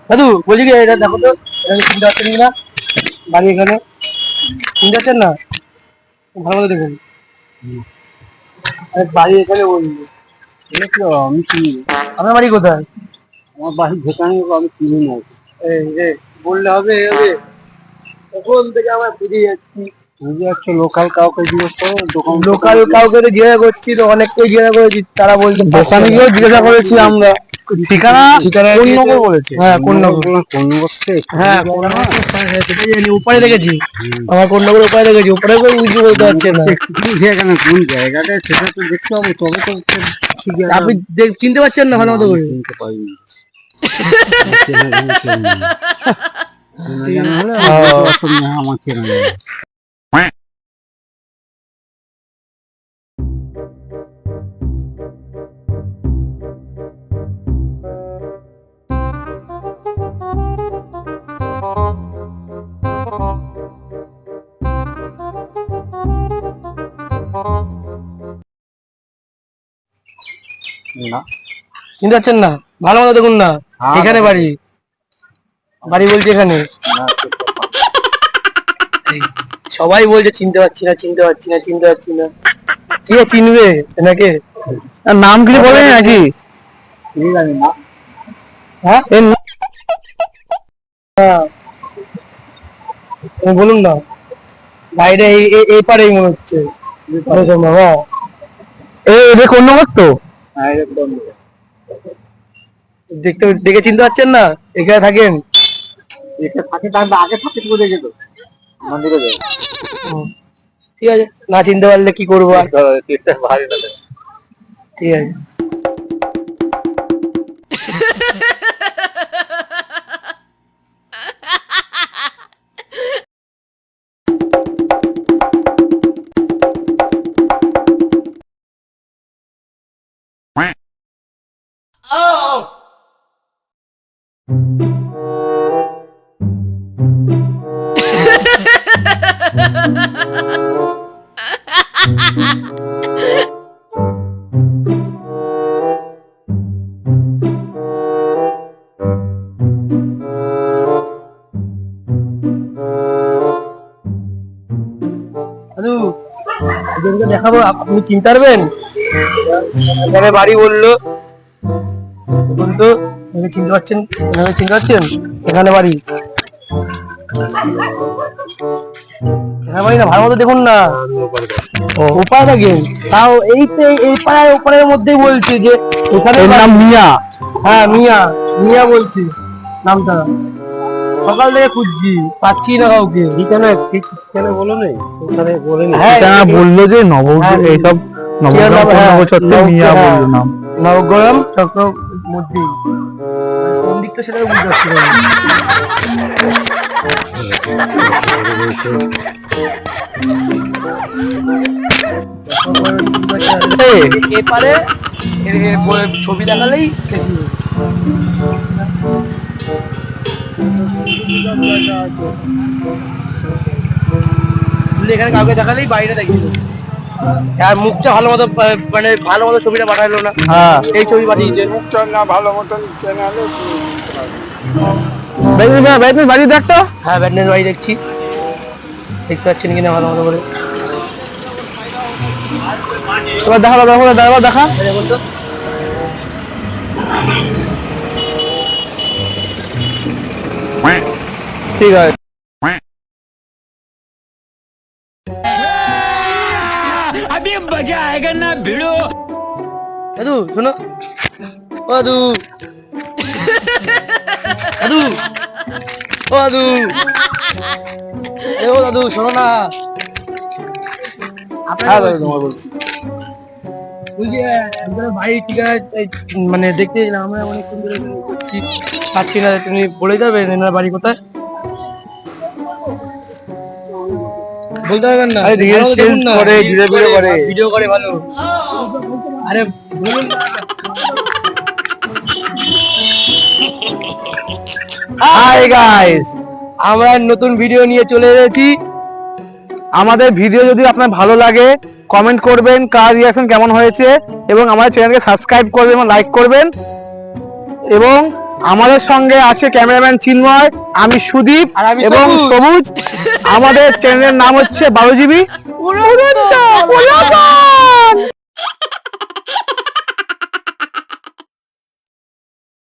দাদু বলছি কি এটা দেখো তো, চিনতে পারছেন না বাড়ি এখানে? চিনতে পারছেন না? ভালো মতো দেখুন বাড়ি এখানে বলছি। আমি চিনি। আপনার বাড়ি কোথায়? আমার বাড়ি যেখানে আমি চিনি না। বললে হবে হবে? ওখান থেকে আমরা বেরিয়ে যাচ্ছি। লোকাল কাউকে জিজ্ঞেস করো, লোকাল কাউকে তো জিজ্ঞাসা করছি, তো অনেককেই জিজ্ঞাসা করেছি, তারা বলছে দোকানে গিয়েও জিজ্ঞাসা করেছি আমরা। ঠিকানা কোন নম্বর বলেছে? হ্যাঁ কোন নম্বর? কোন নম্বর? হ্যাঁ সেটাই জানি, উপরে দেখেছি আমার কোন নম্বর উপরে দেখেছি, উপরে বুঝতে বলতে পারছে না কোন জায়গাটা সেটা তো দেখতে হবে, তবে তো আপনি চিনতে পারছেন না ভালো মতো করে? চিনতে পারিনি। আমার চেনা যাবে। চিনতে পারছেন না? ভালো মতো দেখুন না, এখানে বাড়ি বাড়ি বলছি এখানে। সবাই বলছে চিনতে পারছি না, চিনতে পারছি না, চিনতে পারছি না। কে চিনবে এনাকে? নাম কি বলে নাকি? হ্যাঁ বলুন না, বাইরে এই পারেই মনে হচ্ছে। এটা কোন নম্বর তো? দেখতে দেখে চিনতে পারছেন না? এখানে থাকেন? আগে থাকেন বলে গেল মন্দিরে যাই। ঠিক আছে, না চিনতে পারলে কি করবো আর? ঠিক আছে। দেখাবো, আপনি চিনতে পারবেন? এখানে বাড়ি বললো, দেখুন তো চিনতে পারছেন? চিনতে পারছেন? এখানে বাড়ি, এখানে বাড়ি না, ভালো মতো দেখুন না। ওপারে থাকেন, তাও এই পাড়ায় ওপারের মধ্যেই বলছি যে এখানে নাম মিয়া। হ্যাঁ মিয়া, মিয়া বলছি নামটা। সকাল থেকে খুঁজছি, পাচ্ছি না কাউকে। ঠিকানা ঠিক ঠিকানা বলো নেই, ওখানে বলে ঠিকানা বললো যে এইসব মিয়া বললো নাম, নবগ্রাম চক্রবর্তী। কোন দিকটা সেটা বুঝতে পারছি না। এপারে ছবি দেখালেই এখানে কাউকে দেখালেই বাইরে দেখি, আর মুখটা ভালো মতো মানে ভালো মতো ছবিটা পাঠালো না। হ্যাঁ এই ছবি পাঠিয়েছে, মুখটা না ভালো মতন ব্যাটম্যান বাড়ি দেখতো। হ্যাঁ ব্যাটম্যান বাড়ি দেখছি, দেখতে পাচ্ছেন কিনা ভালো মতো করে? এবার দেখা দেখা ঠিক আছে। अभी मजा आएगा ना भिड़ो। दादू सुनो, ओ दादू, दादू, ओ दादू, ओ दादू শোনো না। আপনারা বলছি বাড়ি ঠিকানা মানে দেখতে গেলাম আমরা, অনেকক্ষণ ধরে করছি, পাচ্ছি না। তুমি বলে যাবেন এনার বাড়ি কোথায়? বলতে পারবেন না? ভিডিও করে ভালো। আরে বলুন। হাই গাইস, আমরা নতুন ভিডিও নিয়ে চলে এসেছি। আমাদের ভিডিও যদি আপনার ভালো লাগে কমেন্ট করবেন কার রিঅ্যাকশন কেমন হয়েছে, এবং আমাদের চ্যানেলকে সাবস্ক্রাইব করবেন এবং লাইক করবেন, এবং আমাদের সঙ্গে আছে ক্যামেরাম্যান চিন্ময়, আমি সুদীপ আর আমি এবং সবুজ। আমাদের চ্যানেলের নাম হচ্ছে 12 জিবি।